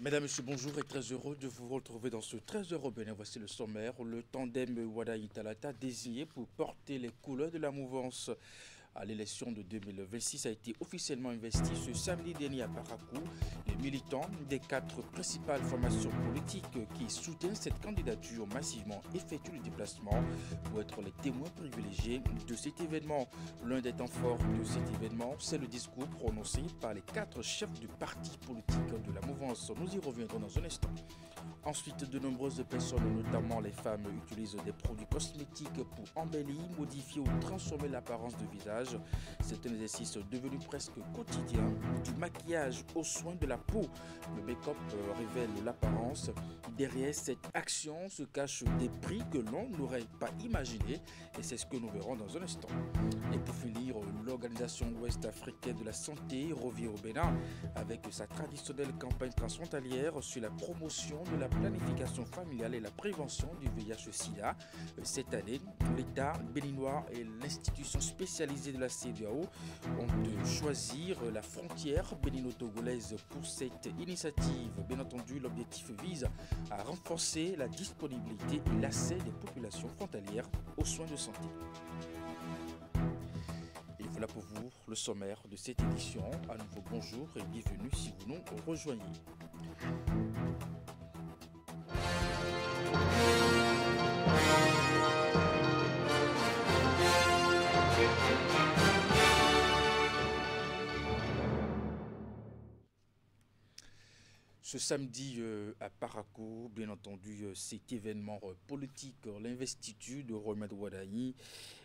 Mesdames, Messieurs, bonjour et très heureux de vous retrouver dans ce 13 heures Bénin. Voici le sommaire. Le tandem Wadayi Talata désigné pour porter les couleurs de la mouvance à l'élection de 2026 a été officiellement investi ce samedi dernier à Parakou. Les militants des 4 principales formations politiques qui soutiennent cette candidature massivement effectuent le déplacement pour être les témoins privilégiés de cet événement. L'un des temps forts de cet événement, c'est le discours prononcé par les 4 chefs de partis politiques de la mouvance. Nous y reviendrons dans un instant. Ensuite, de nombreuses personnes, notamment les femmes, utilisent des produits cosmétiques pour embellir, modifier ou transformer l'apparence de visage. C'est un exercice devenu presque quotidien. Du maquillage aux soins de la peau, le make-up révèle l'apparence. Derrière cette action se cachent des prix que l'on n'aurait pas imaginés et c'est ce que nous verrons dans un instant. Et pour finir, l'Organisation ouest-africaine de la santé revient au Bénin avec sa traditionnelle campagne transfrontalière sur la promotion de la planification familiale et la prévention du VIH-Sida. Cette année, l'État béninois et l'institution spécialisée de la CEDEAO ont choisi la frontière bénino-togolaise pour cette initiative. Bien entendu, l'objectif vise à renforcer la disponibilité et l'accès des populations frontalières aux soins de santé. Et voilà pour vous le sommaire de cette édition. À nouveau bonjour et bienvenue si vous nous rejoignez. Ce samedi à Parakou, bien entendu, cet événement politique, l'investiture de Romed Wadayi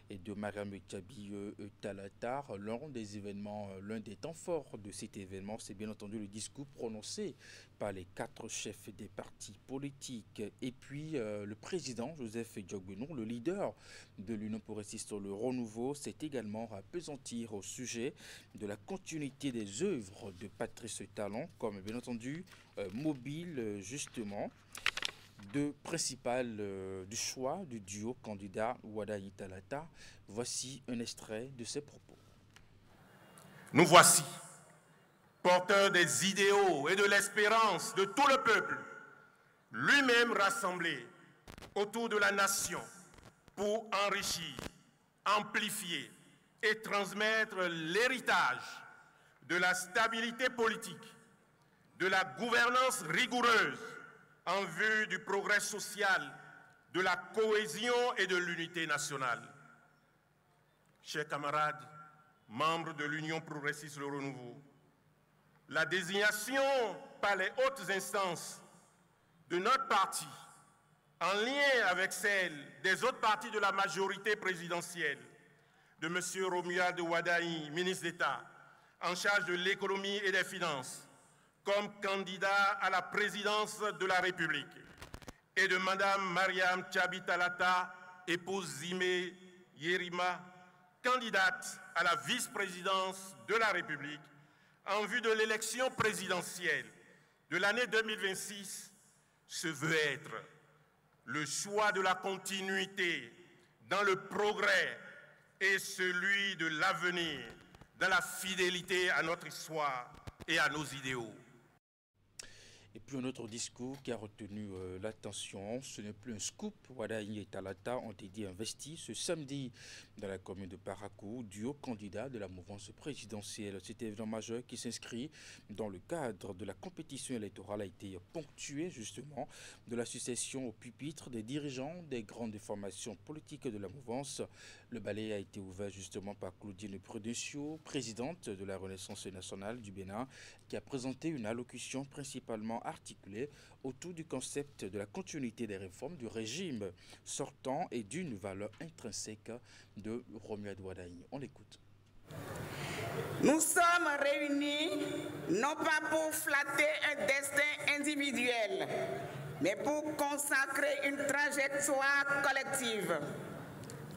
et de Mariam Tchabi Talata, l'un des temps forts de cet événement, c'est bien entendu le discours prononcé par les 4 chefs des partis politiques et puis le président Joseph Diogbenou, le leader de l'Union progressiste Le Renouveau, s'est également appesantir au sujet de la continuité des œuvres de Patrice Talon, comme bien entendu mobile justement du choix du duo candidat Wadayi Talata. Voici un extrait de ses propos. Nous voici, porteurs des idéaux et de l'espérance de tout le peuple, lui-même rassemblé autour de la nation pour enrichir, amplifier et transmettre l'héritage de la stabilité politique, de la gouvernance rigoureuse en vue du progrès social, de la cohésion et de l'unité nationale. Chers camarades, membres de l'Union progressiste Le Renouveau, la désignation par les hautes instances de notre parti, en lien avec celle des autres partis de la majorité présidentielle, de M. Romuald Wadayi, ministre d'État, en charge de l'économie et des finances, comme candidat à la présidence de la République, et de Mme Mariam Tchabi Talata, épouse Zimé Yerima, candidate à la vice-présidence de la République, en vue de l'élection présidentielle de l'année 2026, se veut être le choix de la continuité dans le progrès et celui de l'avenir, dans la fidélité à notre histoire et à nos idéaux. Et puis un autre discours qui a retenu l'attention, ce n'est plus un scoop. Wadayi et Talata ont été investis ce samedi dans la commune de Parakou, duo candidat de la mouvance présidentielle. Cet événement majeur qui s'inscrit dans le cadre de la compétition électorale a été ponctué justement de la succession au pupitre des dirigeants des grandes formations politiques de la mouvance. Le ballet a été ouvert justement par Claudine Prudencio, présidente de la Renaissance nationale du Bénin, qui a présenté une allocution principalement articulée autour du concept de la continuité des réformes du régime sortant et d'une valeur intrinsèque de Romuald Wadayi. On l'écoute. Nous sommes réunis non pas pour flatter un destin individuel, mais pour consacrer une trajectoire collective.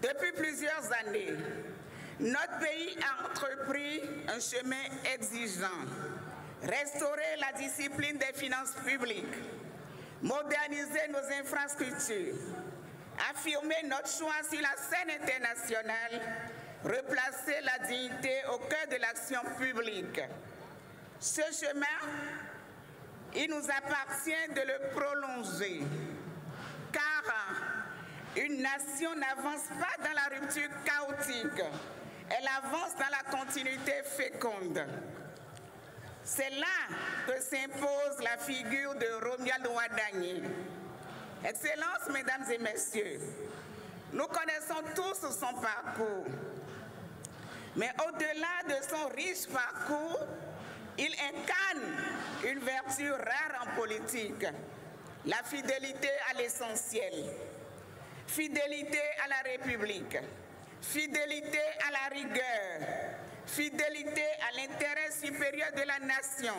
Depuis plusieurs années, notre pays a entrepris un chemin exigeant. Restaurer la discipline des finances publiques, moderniser nos infrastructures, affirmer notre choix sur la scène internationale, replacer la dignité au cœur de l'action publique. Ce chemin Il nous appartient de le prolonger, car une nation n'avance pas dans la rupture chaotique, elle avance dans la continuité féconde. C'est là que s'impose la figure de Romuald Wadagni. Excellences, Mesdames et Messieurs, nous connaissons tous son parcours. Mais au-delà de son riche parcours, il incarne une vertu rare en politique, la fidélité à l'essentiel, fidélité à la République, fidélité à la rigueur, fidélité à l'intérêt supérieur de la nation.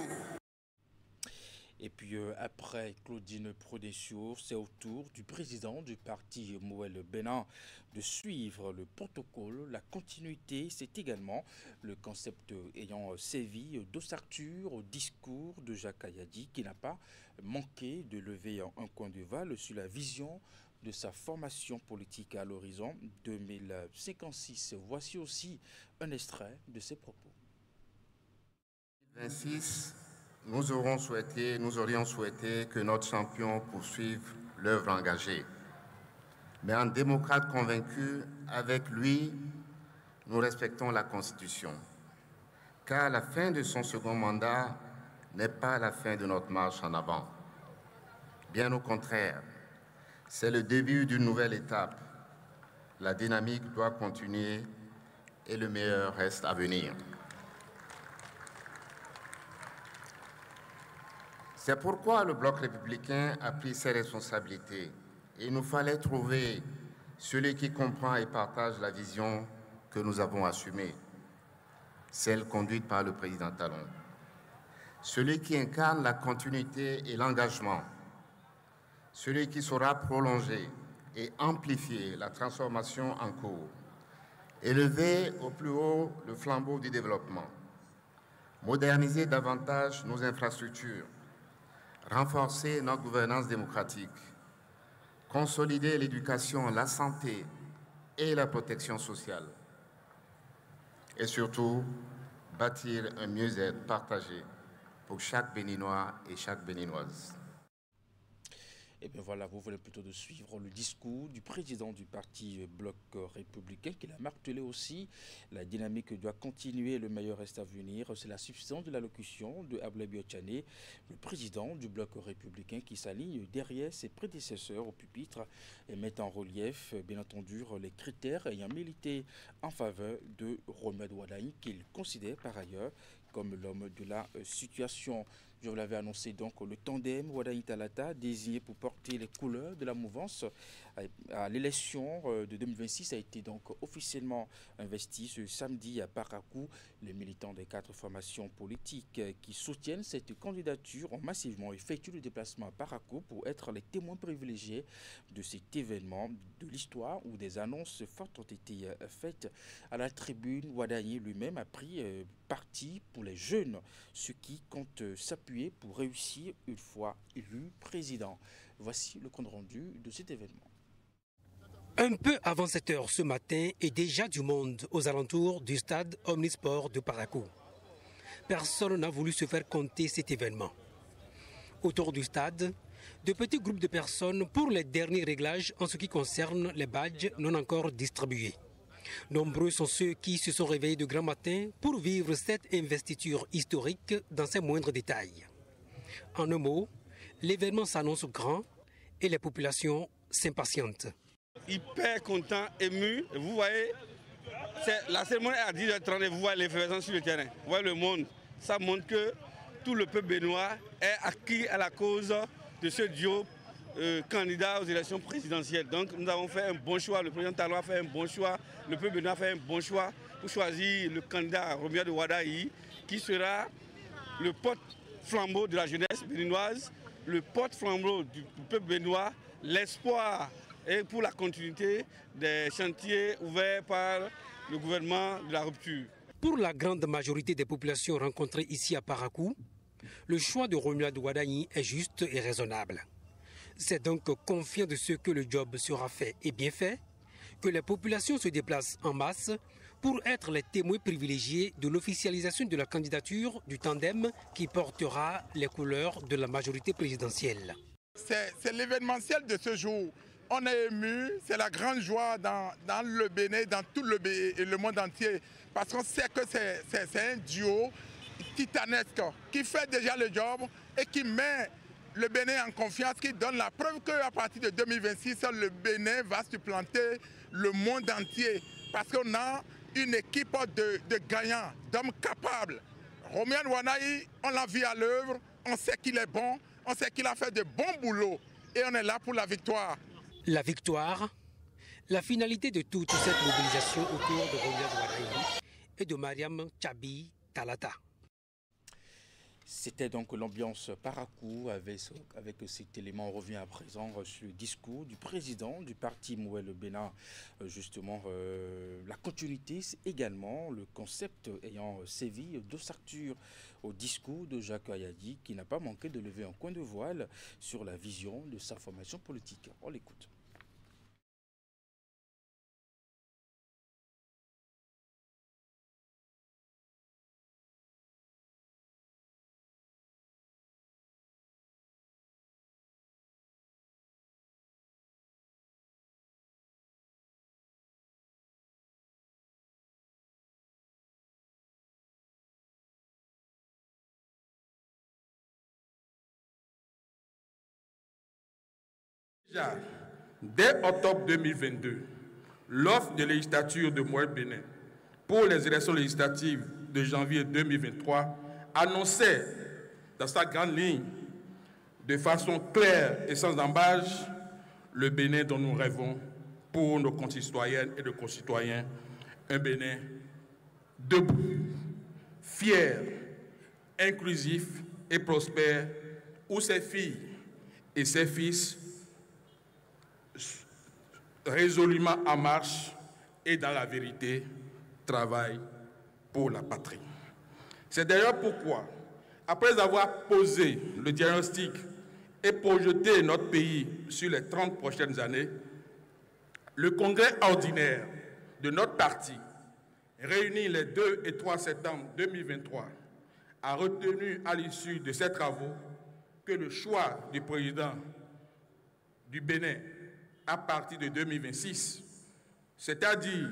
Et puis après Claudine Prodesio, c'est au tour du président du parti Moël Bénin de suivre le protocole. La continuité, c'est également le concept ayant sévi d'ossature au discours de Jacques Kayadi, qui n'a pas manqué de lever un coin de val sur la vision de sa formation politique à l'horizon 2056. Voici aussi un extrait de ses propos. 2026, nous aurions souhaité que notre champion poursuive l'œuvre engagée. Mais en démocrate convaincu, avec lui, nous respectons la Constitution. Car la fin de son second mandat n'est pas la fin de notre marche en avant. Bien au contraire, c'est le début d'une nouvelle étape. La dynamique doit continuer et le meilleur reste à venir. C'est pourquoi le Bloc républicain a pris ses responsabilités. Il nous fallait trouver celui qui comprend et partage la vision que nous avons assumée, celle conduite par le président Talon. Celui qui incarne la continuité et l'engagement, celui qui saura prolonger et amplifier la transformation en cours, élever au plus haut le flambeau du développement, moderniser davantage nos infrastructures, renforcer notre gouvernance démocratique, consolider l'éducation, la santé et la protection sociale, et surtout bâtir un mieux-être partagé pour chaque Béninois et chaque Béninoise. Et bien voilà, vous venez plutôt de suivre le discours du président du parti Bloc républicain, qui a martelé aussi. La dynamique doit continuer, le meilleur reste à venir. C'est la substance de l'allocution de Ablaye Biotchane, le président du Bloc républicain, qui s'aligne derrière ses prédécesseurs au pupitre et met en relief, bien entendu, les critères ayant milité en faveur de Romuald Wadagni, qu'il considère par ailleurs comme l'homme de la situation. Je vous l'avais annoncé, donc le tandem Wadagni Talata, désigné pour porter les couleurs de la mouvance à l'élection de 2026, a été donc officiellement investi ce samedi à Parakou. Les militants des 4 formations politiques qui soutiennent cette candidature ont massivement effectué le déplacement à Parakou pour être les témoins privilégiés de cet événement de l'histoire où des annonces fortes ont été faites. À la tribune, Wadagni lui-même a pris parti pour les jeunes, ceux qui comptent s'appuyer pour réussir une fois élu président. Voici le compte rendu de cet événement. Un peu avant 7 heures ce matin et déjà du monde aux alentours du stade Omnisport de Parakou. Personne n'a voulu se faire compter cet événement. Autour du stade, de petits groupes de personnes pour les derniers réglages en ce qui concerne les badges non encore distribués. Nombreux sont ceux qui se sont réveillés de grand matin pour vivre cette investiture historique dans ses moindres détails. En un mot, l'événement s'annonce grand et les populations s'impatientent. Hyper content, ému. Vous voyez, la cérémonie est à 10h30 et vous voyez l'effervescence sur le terrain. Vous voyez le monde. Ça montre que tout le peuple béninois est acquis à la cause de ce duo candidat aux élections présidentielles. Donc nous avons fait un bon choix, le président Talon a fait un bon choix, le peuple béninois a fait un bon choix pour choisir le candidat Romuald Wadagni qui sera le porte-flambeau de la jeunesse béninoise, le porte-flambeau du peuple béninois, l'espoir et pour la continuité des chantiers ouverts par le gouvernement de la rupture. Pour la grande majorité des populations rencontrées ici à Parakou, le choix de Romuald Wadagni est juste et raisonnable. C'est donc confiant de ce que le job sera fait et bien fait que les populations se déplacent en masse pour être les témoins privilégiés de l'officialisation de la candidature du tandem qui portera les couleurs de la majorité présidentielle. C'est l'événementiel de ce jour. On est ému, c'est la grande joie dans le Bénin, dans tout le monde entier, parce qu'on sait que c'est un duo titanesque qui fait déjà le job et qui met le Bénin en confiance, qui donne la preuve qu'à partir de 2026, le Bénin va supplanter le monde entier, parce qu'on a une équipe de gagnants, d'hommes capables. Romuald Wadayi, on l'a vu à l'œuvre, on sait qu'il est bon, on sait qu'il a fait de bons boulots et on est là pour la victoire. La victoire, la finalité de toute cette mobilisation autour de Romuald Wadayi et de Mariam Tchabi Talata. C'était donc l'ambiance Parakou. Avec cet élément, on revient à présent sur le discours du président du parti Mouel Bénin. Justement, la continuité, c'est également le concept ayant sévi d'ossature au discours de Jacques Ayadi, qui n'a pas manqué de lever un coin de voile sur la vision de sa formation politique. On l'écoute. Déjà, dès octobre 2022, l'offre de législature de Mouel Bénin pour les élections législatives de janvier 2023 annonçait dans sa grande ligne, de façon claire et sans embâche, le Bénin dont nous rêvons pour nos concitoyennes et nos concitoyens, un Bénin debout, fier, inclusif et prospère, où ses filles et ses fils résolument en marche et dans la vérité travaillent pour la patrie. C'est d'ailleurs pourquoi, après avoir posé le diagnostic et projeté notre pays sur les 30 prochaines années, le congrès ordinaire de notre parti, réuni les 2 et 3 septembre 2023, a retenu à l'issue de ces travaux que le choix du président du Bénin à partir de 2026, c'est-à-dire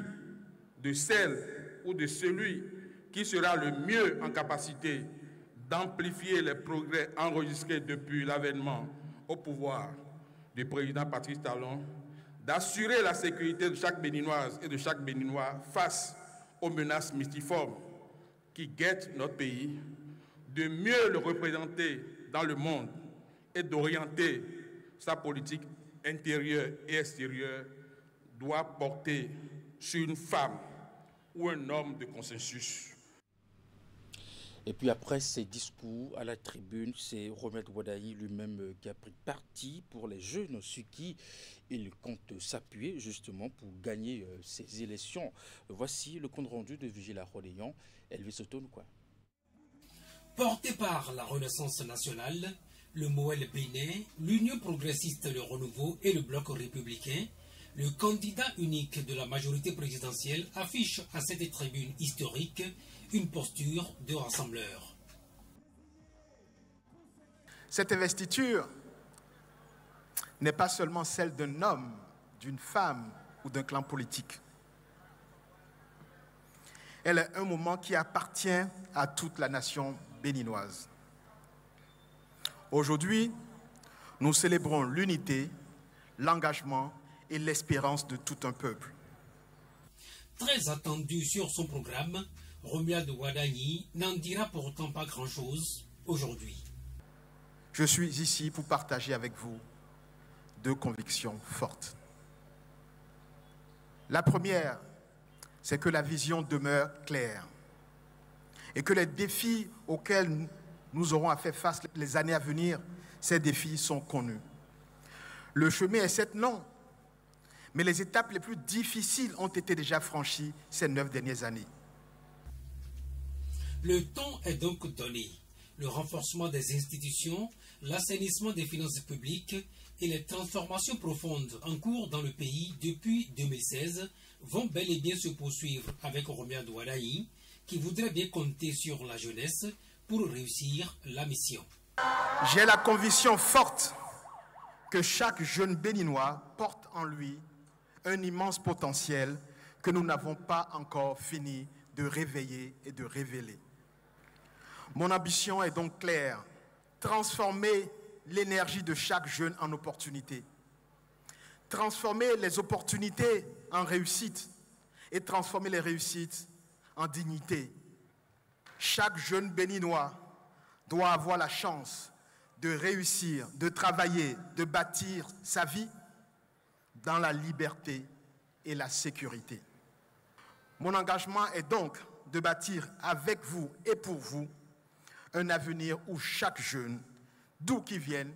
de celle ou de celui qui sera le mieux en capacité d'amplifier les progrès enregistrés depuis l'avènement au pouvoir du président Patrice Talon, d'assurer la sécurité de chaque Béninoise et de chaque Béninois face aux menaces mystiformes qui guettent notre pays, de mieux le représenter dans le monde et d'orienter sa politique intérieure et extérieure, doit porter sur une femme ou un homme de consensus. Et puis après ces discours à la tribune, c'est Romuald Wadayi lui-même qui a pris parti pour les jeunes sur qui il compte s'appuyer justement pour gagner ces élections. Voici le compte rendu de Vigile à Rodéon, Elvis Sotonouka. Porté par la Renaissance nationale, le Mouel Bénin, l'Union progressiste Le Renouveau et le Bloc républicain, le candidat unique de la majorité présidentielle affiche à cette tribune historique une posture de rassembleur. Cette investiture n'est pas seulement celle d'un homme, d'une femme ou d'un clan politique. Elle est un moment qui appartient à toute la nation béninoise. Aujourd'hui, nous célébrons l'unité, l'engagement et l'espérance de tout un peuple. Très attendu sur son programme, Romuald Wadayi n'en dira pourtant pas grand-chose aujourd'hui. Je suis ici pour partager avec vous deux convictions fortes. La première, c'est que la vision demeure claire et que les défis auxquels nous aurons à faire face les années à venir, ces défis sont connus. Le chemin est certes long, mais les étapes les plus difficiles ont été déjà franchies ces 9 dernières années. Le ton est donc donné. le renforcement des institutions, l'assainissement des finances publiques et les transformations profondes en cours dans le pays depuis 2016 vont bel et bien se poursuivre avec Romuald Wadayi, qui voudrait bien compter sur la jeunesse pour réussir la mission. J'ai la conviction forte que chaque jeune béninois porte en lui un immense potentiel que nous n'avons pas encore fini de réveiller et de révéler. Mon ambition est donc claire, transformer l'énergie de chaque jeune en opportunité, transformer les opportunités en réussite et transformer les réussites en dignité. Chaque jeune béninois doit avoir la chance de réussir, de travailler, de bâtir sa vie dans la liberté et la sécurité. Mon engagement est donc de bâtir avec vous et pour vous un avenir où chaque jeune, d'où qu'il vienne,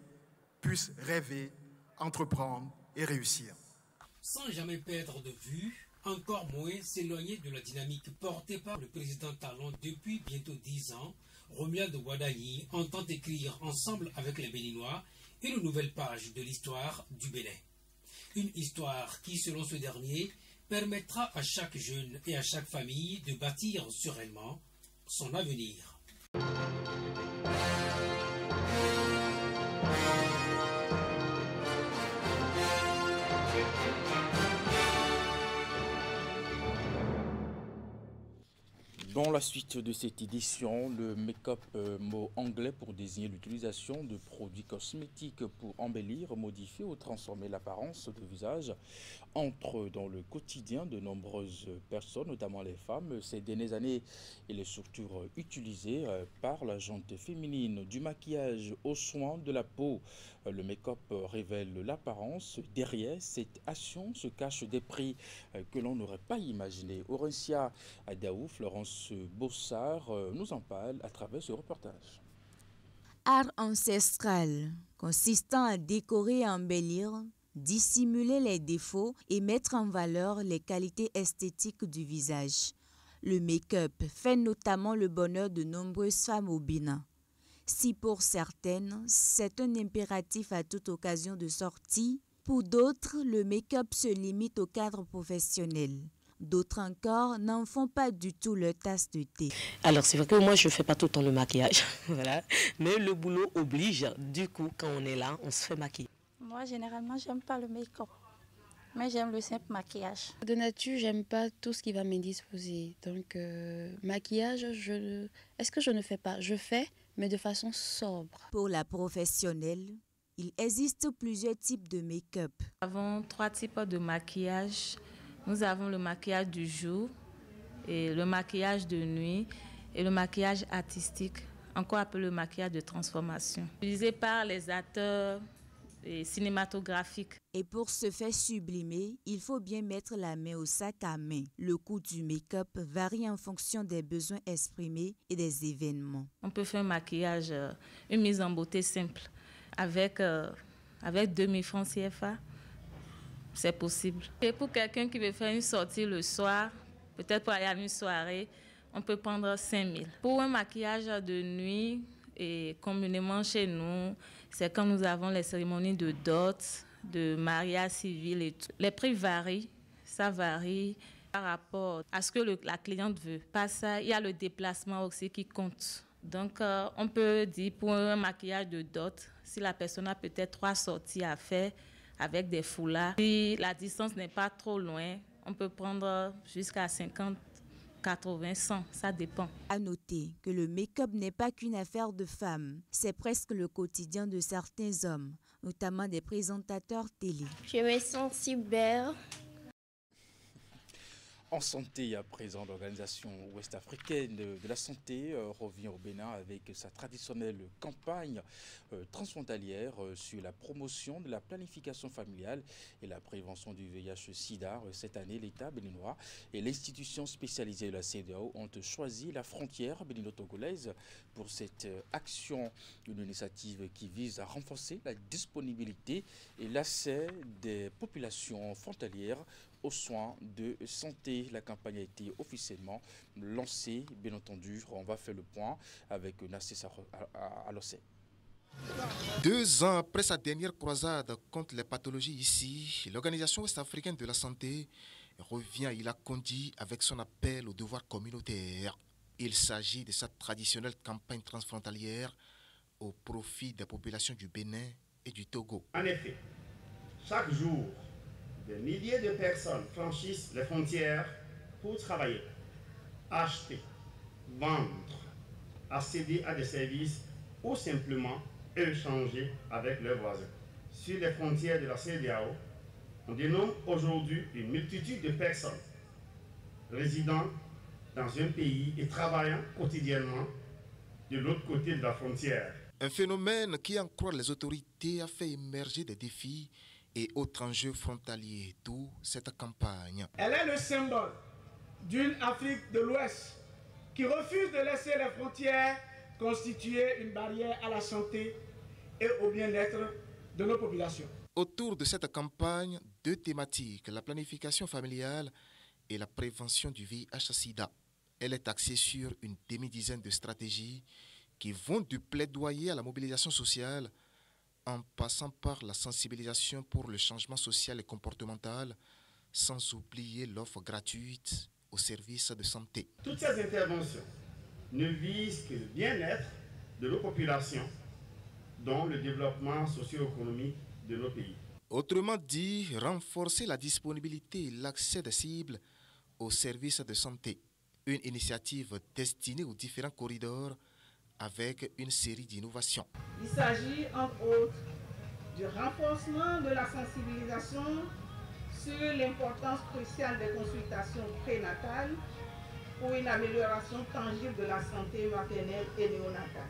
puisse rêver, entreprendre et réussir. Sans jamais perdre de vue, encore moins s'éloigner de la dynamique portée par le président Talon depuis bientôt 10 ans, Romuald Wadayi entend écrire ensemble avec les Béninois une nouvelle page de l'histoire du Bénin. Une histoire qui, selon ce dernier, permettra à chaque jeune et à chaque famille de bâtir sereinement son avenir. Dans la suite de cette édition, le make-up, mot anglais pour désigner l'utilisation de produits cosmétiques pour embellir, modifier ou transformer l'apparence du visage, entre dans le quotidien de nombreuses personnes, notamment les femmes. Ces dernières années, il est surtout utilisé par la gente féminine. Du maquillage aux soins de la peau, le make-up révèle l'apparence. Derrière cette action se cachent des prix que l'on n'aurait pas imaginé. Orencia Adaou, Florence Bossard nous en parle à travers ce reportage. Art ancestral consistant à décorer et embellir, dissimuler les défauts et mettre en valeur les qualités esthétiques du visage. Le make-up fait notamment le bonheur de nombreuses femmes au Bénin. Si pour certaines, c'est un impératif à toute occasion de sortie, pour d'autres, le make-up se limite au cadre professionnel. D'autres encore n'en font pas du tout leur tasse de thé. Alors c'est vrai que moi je ne fais pas tout le temps le maquillage, voilà. Mais le boulot oblige, du coup quand on est là, on se fait maquiller. Moi généralement j'aime pas le make-up, mais j'aime le simple maquillage. De nature j'aime pas tout ce qui va m'indisposer, donc maquillage, est-ce que je ne fais pas? Je fais, mais de façon sobre. Pour la professionnelle, il existe plusieurs types de make-up. Nous avons 3 types de maquillage. Nous avons le maquillage du jour, et le maquillage de nuit et le maquillage artistique, encore appelé le maquillage de transformation, utilisé par les acteurs cinématographiques. Et pour se faire sublimer, il faut bien mettre la main au sac à main. Le coût du make-up varie en fonction des besoins exprimés et des événements. On peut faire un maquillage, une mise en beauté simple, avec 2000 francs CFA. C'est possible. Et pour quelqu'un qui veut faire une sortie le soir, peut-être pour aller à une soirée, on peut prendre 5000. Pour un maquillage de nuit, et communément chez nous, c'est quand nous avons les cérémonies de dot, de mariage civil et tout. Les prix varient, ça varie par rapport à ce que la cliente veut. Pas ça, il y a le déplacement aussi qui compte. Donc on peut dire pour un maquillage de dot, si la personne a peut-être 3 sorties à faire, avec des foulards. Si la distance n'est pas trop loin, on peut prendre jusqu'à 50, 80, 100, ça dépend. À noter que le make-up n'est pas qu'une affaire de femmes, c'est presque le quotidien de certains hommes, notamment des présentateurs télé. Je me sens si belle. En santé, à présent, l'Organisation ouest-africaine de la santé revient au Bénin avec sa traditionnelle campagne transfrontalière sur la promotion de la planification familiale et la prévention du VIH-Sida. Cette année, l'État béninois et l'institution spécialisée de la CEDEAO ont choisi la frontière bénino-togolaise pour cette action, une initiative qui vise à renforcer la disponibilité et l'accès des populations frontalières aux soins de santé. La campagne a été officiellement lancée, bien entendu. On va faire le point avec Narcisse Alossé. 2 ans après sa dernière croisade contre les pathologies ici, l'Organisation ouest-africaine de la santé revient à Ila-Kondi avec son appel au devoir communautaire. Il s'agit de sa traditionnelle campagne transfrontalière au profit des populations du Bénin et du Togo. En effet, chaque jour, des milliers de personnes franchissent les frontières pour travailler, acheter, vendre, accéder à des services ou simplement échanger avec leurs voisins. Sur les frontières de la CEDEAO, on dénombre aujourd'hui une multitude de personnes résidant dans un pays et travaillant quotidiennement de l'autre côté de la frontière. Un phénomène qui, en croit les autorités, a fait émerger des défis et autres enjeux frontaliers, d'où cette campagne. Elle est le symbole d'une Afrique de l'Ouest qui refuse de laisser les frontières constituer une barrière à la santé et au bien-être de nos populations. Autour de cette campagne, 2 thématiques, la planification familiale et la prévention du VIH-Sida. Elle est axée sur une demi-dizaine de stratégies qui vont du plaidoyer à la mobilisation sociale en passant par la sensibilisation pour le changement social et comportemental, sans oublier l'offre gratuite aux services de santé. Toutes ces interventions ne visent que le bien-être de nos populations, dont le développement socio-économique de nos pays. Autrement dit, renforcer la disponibilité et l'accès des cibles aux services de santé. Une initiative destinée aux différents corridors avec une série d'innovations. Il s'agit entre autres du renforcement de la sensibilisation sur l'importance cruciale des consultations prénatales pour une amélioration tangible de la santé maternelle et néonatale.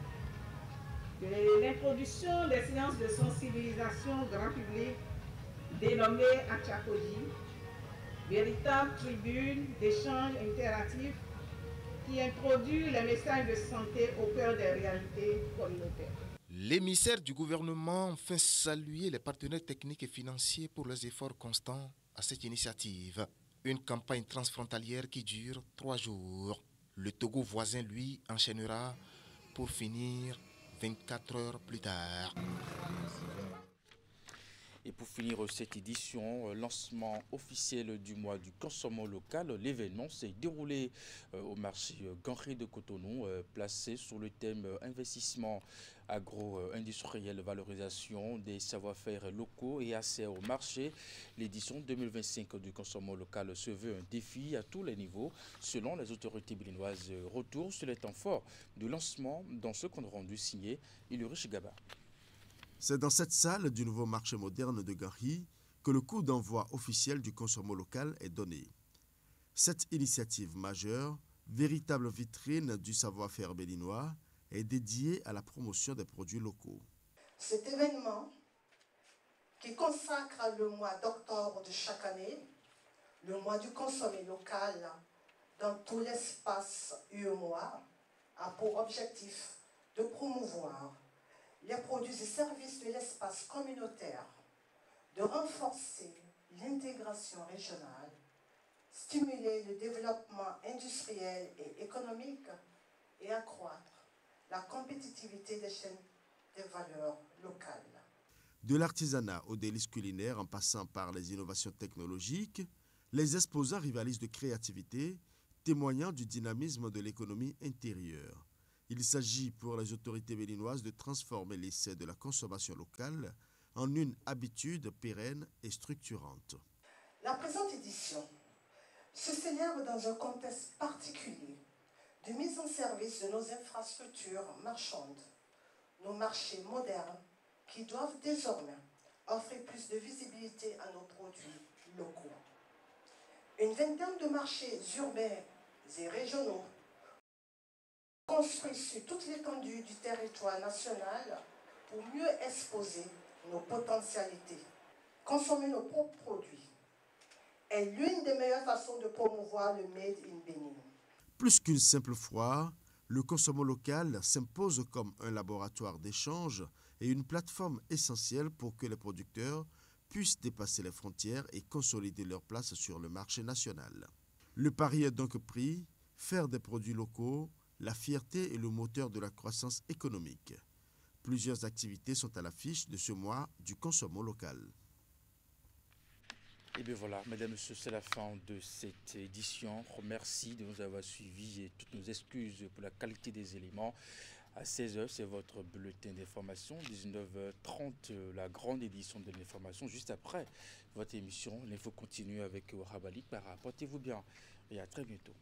De l'introduction des séances de sensibilisation grand public dénommées Achakodi, véritable tribune d'échange interactif qui introduit les messages de santé au cœur des réalités communautaires. L'émissaire du gouvernement fait saluer les partenaires techniques et financiers pour leurs efforts constants à cette initiative. Une campagne transfrontalière qui dure 3 jours. Le Togo voisin, lui, enchaînera pour finir 24 heures plus tard. Et pour finir cette édition, lancement officiel du mois du consommant local. L'événement s'est déroulé au marché Ganri de Cotonou, placé sous le thème investissement agro-industriel, valorisation des savoir-faire locaux et accès au marché. L'édition 2025 du consommant local se veut un défi à tous les niveaux, selon les autorités béninoises. Retour sur les temps forts du lancement dans ce compte rendu signé Ilurich Gaba. C'est dans cette salle du nouveau marché moderne de Ganri que le coup d'envoi officiel du consommant local est donné. Cette initiative majeure, véritable vitrine du savoir-faire béninois, est dédiée à la promotion des produits locaux. Cet événement, qui consacre le mois d'octobre de chaque année, le mois du consommé local dans tout l'espace UEMOA, a pour objectif de promouvoir les produits et services de l'espace communautaire, de renforcer l'intégration régionale, stimuler le développement industriel et économique et accroître la compétitivité des chaînes de valeur locales. De l'artisanat aux délices culinaires en passant par les innovations technologiques, les exposants rivalisent de créativité, témoignant du dynamisme de l'économie intérieure. Il s'agit pour les autorités béninoises de transformer l'essai de la consommation locale en une habitude pérenne et structurante. La présente édition se célèbre dans un contexte particulier de mise en service de nos infrastructures marchandes, nos marchés modernes qui doivent désormais offrir plus de visibilité à nos produits locaux. Une vingtaine de marchés urbains et régionaux construits sur toute l'étendue du territoire national pour mieux exposer nos potentialités. Consommer nos propres produits est l'une des meilleures façons de promouvoir le Made in Bénin. Plus qu'une simple foire, le consommant local s'impose comme un laboratoire d'échange et une plateforme essentielle pour que les producteurs puissent dépasser les frontières et consolider leur place sur le marché national. Le pari est donc pris, faire des produits locaux, la fierté et le moteur de la croissance économique. Plusieurs activités sont à l'affiche de ce mois du consommation local. Et bien voilà, mesdames et messieurs, c'est la fin de cette édition. Merci de nous avoir suivis et toutes nos excuses pour la qualité des éléments. À 16h, c'est votre bulletin d'information. 19h30, la grande édition de l'information. Juste après votre émission, l'info continue avec Wahab Ali. Portez-vous bien et à très bientôt.